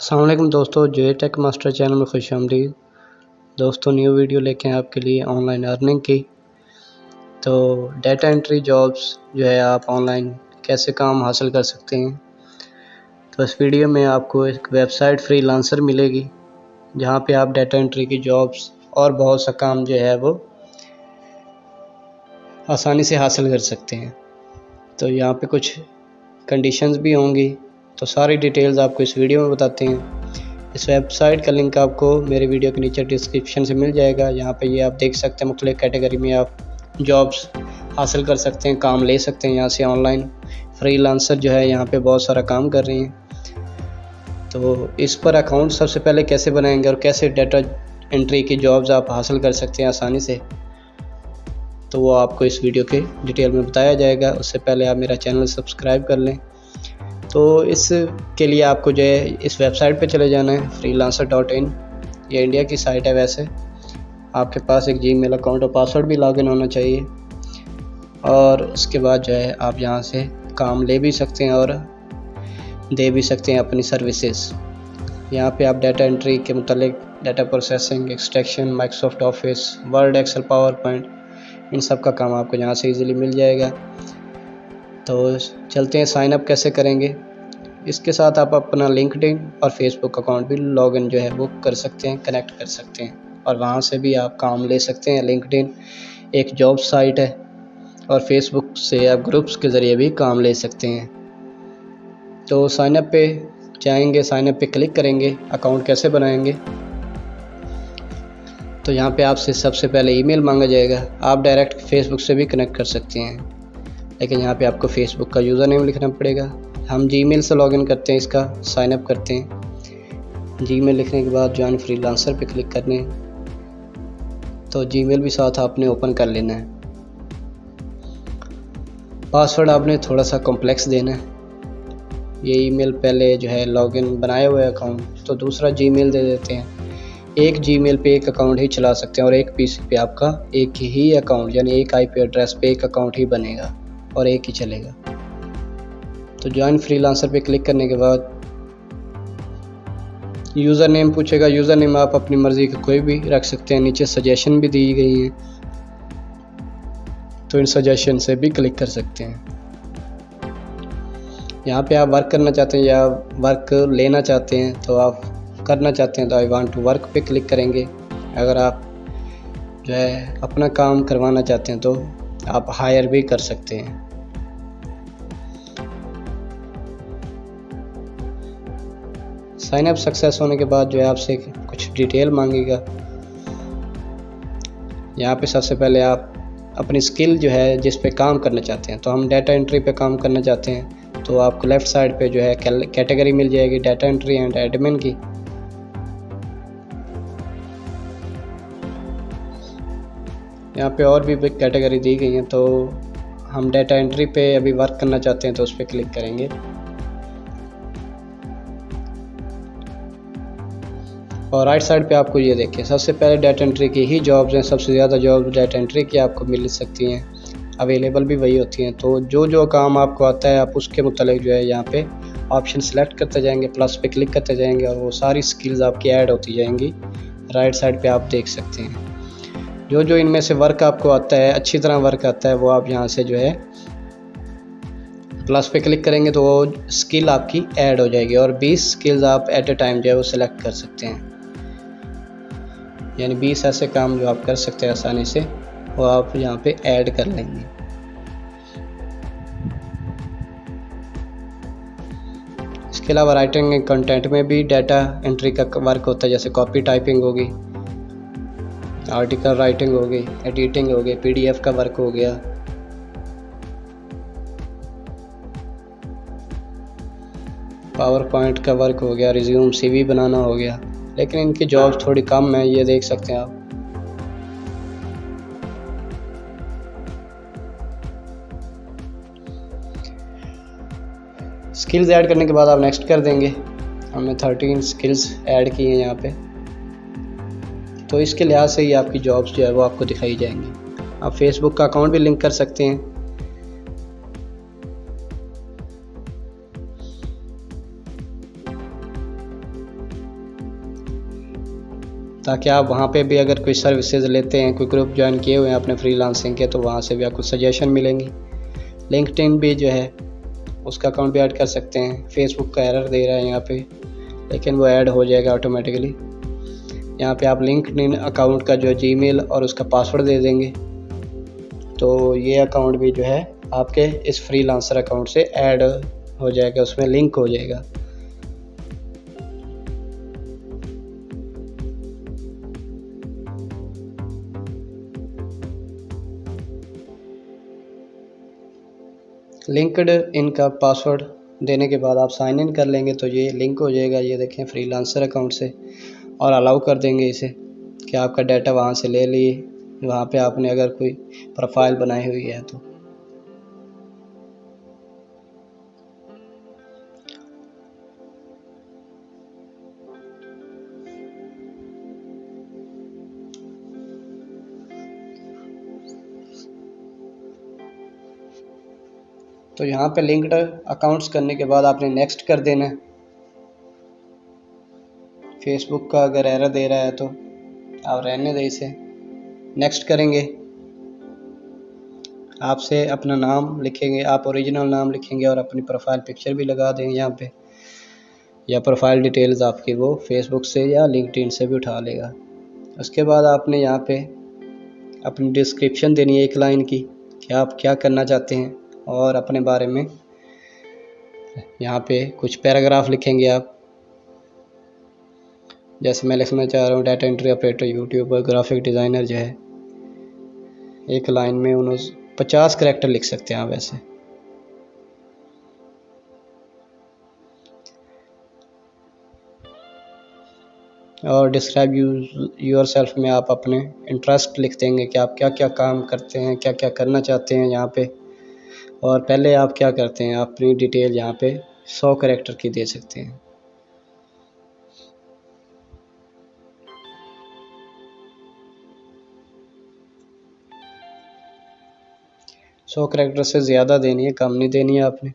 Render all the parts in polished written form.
अस्सलाम वालेकुम दोस्तों, जे टेक मास्टर चैनल में खुशामदीद। दोस्तों न्यू वीडियो लेके हैं आपके लिए ऑनलाइन अर्निंग की। तो डाटा एंट्री जॉब्स जो है आप ऑनलाइन कैसे काम हासिल कर सकते हैं। तो इस वीडियो में आपको एक वेबसाइट फ्रीलांसर मिलेगी जहां पे आप डाटा एंट्री की जॉब्स और बहुत सा काम जो है वो आसानी से हासिल कर सकते हैं। तो यहाँ पे कुछ कंडीशंस भी होंगी, तो सारी डिटेल्स आपको इस वीडियो में बताते हैं। इस वेबसाइट का लिंक आपको मेरे वीडियो के नीचे डिस्क्रिप्शन से मिल जाएगा। यहाँ पे ये आप देख सकते हैं मुख्तलिफ कैटेगरी में आप जॉब्स हासिल कर सकते हैं, काम ले सकते हैं यहाँ से। ऑनलाइन फ्रीलांसर जो है यहाँ पे बहुत सारा काम कर रहे हैं। तो इस पर अकाउंट सबसे पहले कैसे बनाएंगे और कैसे डाटा एंट्री की जॉब्स आप हासिल कर सकते हैं आसानी से, तो वो आपको इस वीडियो के डिटेल में बताया जाएगा। उससे पहले आप मेरा चैनल सब्सक्राइब कर लें। तो इसके लिए आपको जो है इस वेबसाइट पे चले जाना है, freelancer.in। ये इंडिया की साइट है। वैसे आपके पास एक जीमेल अकाउंट और पासवर्ड भी लॉगिन होना चाहिए, और उसके बाद जो है आप यहाँ से काम ले भी सकते हैं और दे भी सकते हैं अपनी सर्विसेज। यहाँ पे आप डाटा एंट्री के मुतालिक data processing, extraction, Microsoft Office, Word, Excel, PowerPoint, इन सब का काम आपको यहाँ से इजीली मिल जाएगा। तो चलते हैं साइन अप कैसे करेंगे। इसके साथ आप अपना लिंक्डइन और फेसबुक अकाउंट भी लॉगिन जो है वो कर सकते हैं, कनेक्ट कर सकते हैं, और वहाँ से भी आप काम ले सकते हैं। लिंक्डइन एक जॉब साइट है और फेसबुक से आप ग्रुप्स के ज़रिए भी काम ले सकते हैं। तो साइन अप पे जाएंगे, साइन अप पे क्लिक करेंगे, अकाउंट कैसे बनाएंगे। तो यहाँ पे आपसे सबसे पहले ईमेल मांगा जाएगा। आप डायरेक्ट फेसबुक से भी कनेक्ट कर सकते हैं, लेकिन यहाँ पे आपको फेसबुक का यूज़र नेम लिखना पड़ेगा। हम जीमेल से लॉगिन करते हैं, इसका साइन अप करते हैं। जीमेल लिखने के बाद जॉइन फ्रीलांसर पे क्लिक करने, तो जीमेल भी साथ आपने ओपन कर लेना है। पासवर्ड आपने थोड़ा सा कॉम्प्लेक्स देना है। ये ईमेल पहले जो है लॉगिन बनाए हुए अकाउंट, तो दूसरा जीमेल दे देते हैं। एक जीमेल पे एक अकाउंट ही चला सकते हैं, और एक पीसी पे आपका एक ही अकाउंट यानी एक आईपी एड्रेस पे एक अकाउंट ही बनेगा और एक ही चलेगा। तो जॉइन फ्रीलांसर पे क्लिक करने के बाद यूज़र नेम पूछेगा। यूज़र नेम आप अपनी मर्ज़ी का कोई भी रख सकते हैं। नीचे सजेशन भी दी गई हैं, तो इन सजेशन से भी क्लिक कर सकते हैं। यहाँ पे आप वर्क करना चाहते हैं या वर्क लेना चाहते हैं, तो आप करना चाहते हैं तो आई वांट टू वर्क पे क्लिक करेंगे। अगर आप जो है अपना काम करवाना चाहते हैं तो आप हायर भी कर सकते हैं। साइन अप सक्सेस होने के बाद जो है आपसे कुछ डिटेल मांगेगा। यहाँ पे सबसे पहले आप अपनी स्किल जो है जिस पे काम करना चाहते हैं, तो हम डाटा एंट्री पे काम करना चाहते हैं, तो आपको लेफ़्ट साइड पे जो है कैटेगरी मिल जाएगी डाटा एंट्री एंड एडमिन की। यहाँ पे और भी कैटेगरी दी गई हैं, तो हम डाटा एंट्री पे अभी वर्क करना चाहते हैं तो उस पर क्लिक करेंगे। और राइट साइड पे आपको ये देखिए सबसे पहले डाटा एंट्री की ही जॉब्स हैं। सबसे ज़्यादा जॉब्स डाटा एंट्री की आपको मिल सकती हैं, अवेलेबल भी वही होती हैं। तो जो काम आपको आता है आप उसके मुतालिक जो है यहाँ पे ऑप्शन सेलेक्ट करते जाएंगे, प्लस पे क्लिक करते जाएंगे, और वो सारी स्किल्स आपकी ऐड होती जाएंगी। राइट साइड पे आप देख सकते हैं जो इनमें से वर्क आपको आता है, अच्छी तरह वर्क आता है, वो आप यहाँ से जो है प्लस पे क्लिक करेंगे तो वो स्किल आपकी ऐड हो जाएगी, और 20 स्किल्स आप एट ए टाइम जो है वो सिलेक्ट कर सकते हैं। यानी 20 ऐसे काम जो आप कर सकते हैं आसानी से, वो आप यहाँ पे ऐड कर लेंगे। इसके अलावा राइटिंग एंड कंटेंट में भी डाटा एंट्री का वर्क होता है, जैसे कॉपी टाइपिंग होगी, आर्टिकल राइटिंग होगी, एडिटिंग हो गई, पीडीएफ का वर्क हो गया, पावर पॉइंट का वर्क हो गया, रिज्यूम सीवी बनाना हो गया। लेकिन इनकी जॉब्स थोड़ी कम है, ये देख सकते हैं आप। स्किल्स ऐड करने के बाद आप नेक्स्ट कर देंगे। हमने 13 स्किल्स ऐड की हैं यहाँ पे, तो इसके लिहाज से ही आपकी जॉब्स जो है वो आपको दिखाई जाएंगी। आप फेसबुक का अकाउंट भी लिंक कर सकते हैं। ताकि आप वहाँ पे भी अगर कोई सर्विसेज लेते हैं, कोई ग्रुप ज्वाइन किए हुए हैं अपने फ्रीलांसिंग के, तो वहाँ से भी आपको सजेशन मिलेंगी। लिंक्डइन भी जो है उसका अकाउंट भी ऐड कर सकते हैं। फेसबुक का एरर दे रहा है यहाँ पे, लेकिन वो ऐड हो जाएगा ऑटोमेटिकली। यहाँ पे आप लिंक्डइन अकाउंट का जो जीमेल और उसका पासवर्ड दे देंगे, तो ये अकाउंट भी जो है आपके इस फ्रीलांसर अकाउंट से ऐड हो जाएगा, उसमें लिंक हो जाएगा। लिंक्ड इन का पासवर्ड देने के बाद आप साइन इन कर लेंगे तो ये लिंक हो जाएगा। ये देखें फ्रीलांसर अकाउंट से, और अलाउ कर देंगे इसे कि आपका डाटा वहाँ से ले लिए, वहाँ पे आपने अगर कोई प्रोफाइल बनाई हुई है तो। तो यहाँ पे लिंक्ड अकाउंट्स करने के बाद आपने नेक्स्ट कर देना है। फेसबुक का अगर एरर दे रहा है तो आप रहने दें इसे, नेक्स्ट करेंगे। आपसे अपना नाम लिखेंगे, आप ओरिजिनल नाम लिखेंगे और अपनी प्रोफाइल पिक्चर भी लगा देंगे यहाँ पे, या प्रोफाइल डिटेल्स आपकी वो फेसबुक से या लिंक्डइन से भी उठा लेगा। उसके बाद आपने यहाँ पे अपनी डिस्क्रिप्शन देनी है एक लाइन की कि आप क्या करना चाहते हैं, और अपने बारे में यहाँ पे कुछ पैराग्राफ लिखेंगे आप। जैसे मैं लिखना चाह रहा हूँ data entry operator, YouTuber, graphic designer जो है, एक लाइन में 50 करैक्टर लिख सकते हैं आप वैसे। और डिस्क्राइब यूर सेल्फ में आप अपने इंटरेस्ट लिख देंगे कि आप क्या क्या काम करते हैं, क्या क्या करना चाहते हैं यहाँ पे, और पहले आप क्या करते हैं। अपनी डिटेल यहाँ पे 100 करैक्टर की दे सकते हैं। सौ करैक्टर से ज़्यादा देनी है, कम नहीं देनी है आपने।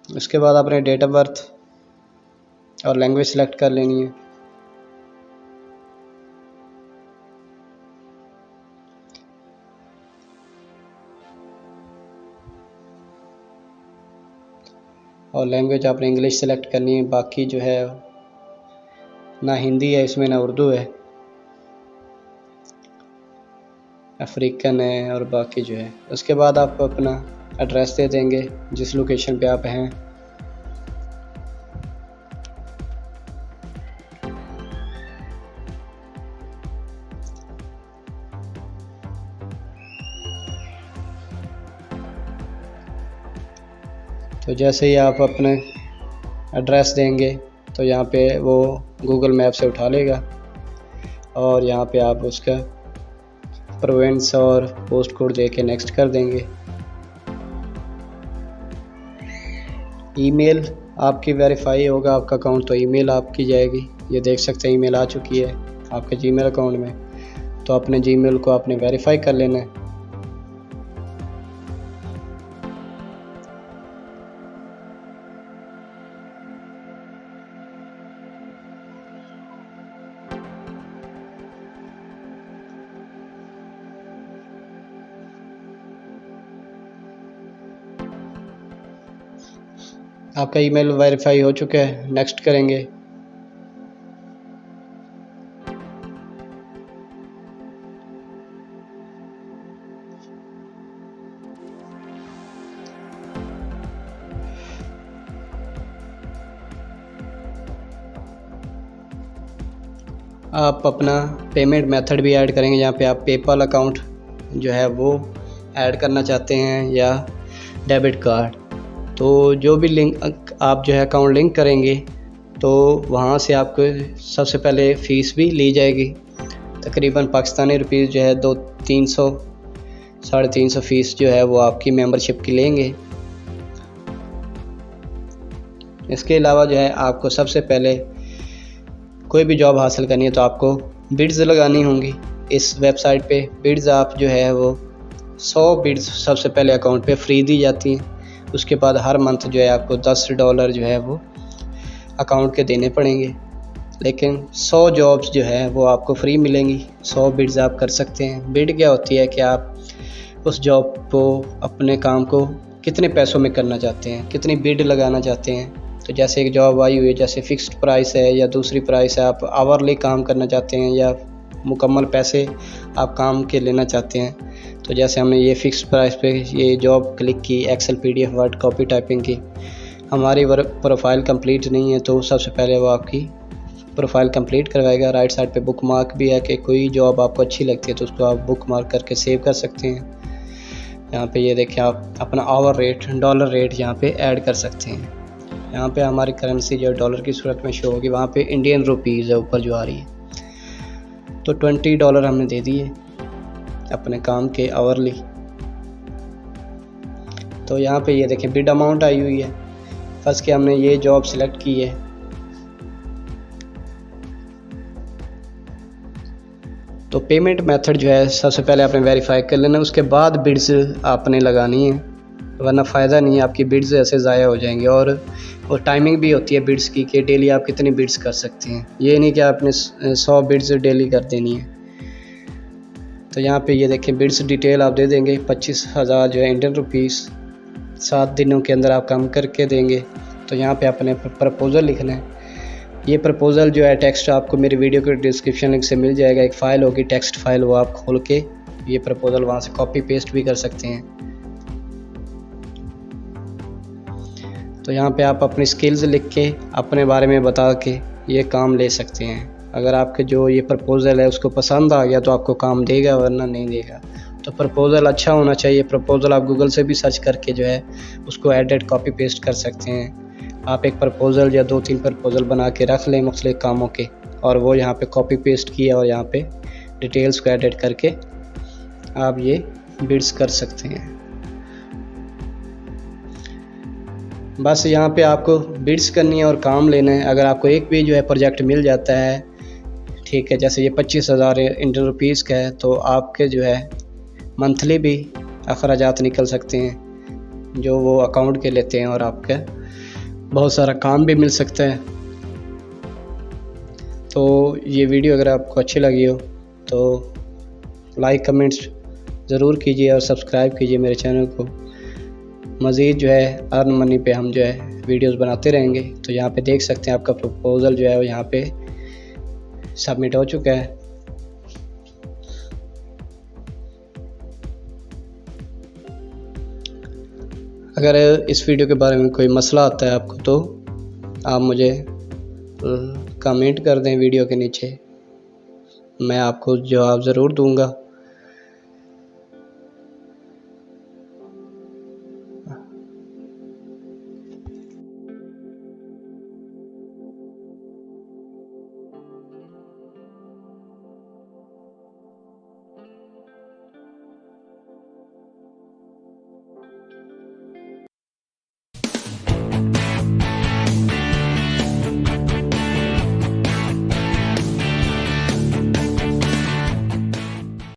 उसके बाद आपने डेट ऑफ बर्थ और लैंग्वेज सेलेक्ट कर लेनी है। और लैंग्वेज आपने इंग्लिश सेलेक्ट करनी है। बाकी जो है ना हिंदी है इसमें, ना उर्दू है, अफ्रीकन है, और बाकी जो है। उसके बाद आप अपना एड्रेस दे देंगे जिस लोकेशन पे आप हैं। तो जैसे ही आप अपने एड्रेस देंगे तो यहाँ पे वो गूगल मैप से उठा लेगा, और यहाँ पे आप उसका प्रोविंस और पोस्ट कोड दे के नेक्स्ट कर देंगे। ईमेल आपकी वेरीफाई होगा आपका अकाउंट, तो ईमेल आपकी जाएगी। ये देख सकते हैं ईमेल आ चुकी है आपके जीमेल अकाउंट में। तो अपने जीमेल को आपने वेरीफाई कर लेना है। आपका ईमेल वेरीफाई हो चुका है, नेक्स्ट करेंगे। आप अपना पेमेंट मेथड भी ऐड करेंगे। यहाँ पे आप पेपल अकाउंट जो है वो ऐड करना चाहते हैं या डेबिट कार्ड। तो जो भी लिंक आप जो है अकाउंट लिंक करेंगे तो वहाँ से आपको सबसे पहले फ़ीस भी ली जाएगी। तकरीबन पाकिस्तानी रुपीज़ जो है 300 साढ़े 300 फ़ीस जो है वो आपकी मेंबरशिप की लेंगे। इसके अलावा जो है आपको सबसे पहले कोई भी जॉब हासिल करनी है तो आपको बिड्स लगानी होंगी इस वेबसाइट पे। बिड्स आप जो है वो 100 बिड्स सबसे पहले अकाउंट पे फ्री दी जाती हैं। उसके बाद हर मंथ जो है आपको $10 जो है वो अकाउंट के देने पड़ेंगे, लेकिन 100 जॉब्स जो है वो आपको फ्री मिलेंगी। 100 बिड्स आप कर सकते हैं। बिड क्या होती है कि आप उस जॉब को, अपने काम को कितने पैसों में करना चाहते हैं, कितनी बिड लगाना चाहते हैं। तो जैसे एक जॉब आई हुई है, जैसे फ़िक्स्ड प्राइस है या दूसरी प्राइस है, आप आवरली काम करना चाहते हैं या मुकम्मल पैसे आप काम के लेना चाहते हैं। तो जैसे हमने ये फ़िक्स्ड प्राइस पे ये जॉब क्लिक की, Excel, PDF, Word, copy typing की, हमारी प्रोफाइल कंप्लीट नहीं है तो सबसे पहले वो आपकी प्रोफाइल कंप्लीट करवाएगा। राइट साइड पे बुक मार्क भी है कि कोई जॉब आपको अच्छी लगती है तो उसको आप बुक मार्क करके सेव कर सकते हैं। यहाँ पे ये देखिए आप अपना आवर रेट, डॉलर रेट यहाँ पे ऐड कर सकते हैं। यहाँ पे हमारी करेंसी जो डॉलर की सूरत में शो होगी, वहाँ पे इंडियन रुपीज़ है ऊपर जो आ रही है। तो $20 हमने दे दिए अपने काम के आवरली। तो यहाँ पे ये देखें बिड अमाउंट आई हुई है। फर्स्ट के हमने ये जॉब सिलेक्ट की है। तो पेमेंट मेथड जो है सबसे पहले आपने वेरीफाई कर लेना, उसके बाद बिड्स आपने लगानी है, वरना फ़ायदा नहीं है, आपकी बिड्स ऐसे ज़ाया हो जाएंगे। और टाइमिंग भी होती है बिड्स की कि डेली आप कितनी बिड्स कर सकते हैं। ये नहीं कि आपने 100 बिड्स डेली कर देनी है। तो यहाँ पे ये देखें बिड्स डिटेल आप दे देंगे 25,000 जो है इंडियन रुपीज़, 7 दिनों के अंदर आप काम करके देंगे। तो यहाँ पे आपने प्रपोज़ल लिखना है। ये प्रपोज़ल जो है टेक्स्ट आपको मेरी वीडियो के डिस्क्रिप्शन लिंक से मिल जाएगा। एक फ़ाइल होगी टेक्स्ट फाइल, वो आप खोल के ये प्रपोज़ल वहाँ से कॉपी पेस्ट भी कर सकते हैं। तो यहाँ पे आप अपनी स्किल्स लिख के, अपने बारे में बता के ये काम ले सकते हैं। अगर आपके जो ये प्रपोज़ल है उसको पसंद आ गया तो आपको काम देगा, वरना नहीं देगा। तो प्रपोज़ल अच्छा होना चाहिए। प्रपोज़ल आप गूगल से भी सर्च करके जो है उसको एडिट, कॉपी पेस्ट कर सकते हैं। आप एक प्रपोज़ल या 2-3 प्रपोज़ल बना के रख लें मुख्तलिफ कामों के, और वो यहाँ पे कॉपी पेस्ट किया और यहाँ पे डिटेल्स को एडिट करके आप ये बिड्स कर सकते हैं। बस यहाँ पे आपको बिड्स करनी है और काम लेना है। अगर आपको एक भी जो है प्रोजेक्ट मिल जाता है, ठीक है, जैसे ये 25,000 इंडियन रुपीज़ का है, तो आपके जो है मंथली भी अखराजात निकल सकते हैं जो वो अकाउंट के लेते हैं, और आपका बहुत सारा काम भी मिल सकता है। तो ये वीडियो अगर आपको अच्छी लगी हो तो लाइक, कमेंट्स ज़रूर कीजिए और सब्सक्राइब कीजिए मेरे चैनल को। मज़ीद जो है अर्न मनी पे हम जो है वीडियोस बनाते रहेंगे। तो यहाँ पे देख सकते हैं आपका प्रपोज़ल जो है वो यहाँ पे सबमिट हो चुका है। अगर इस वीडियो के बारे में कोई मसला आता है आपको तो आप मुझे कमेंट कर दें वीडियो के नीचे, मैं आपको जवाब ज़रूर दूंगा।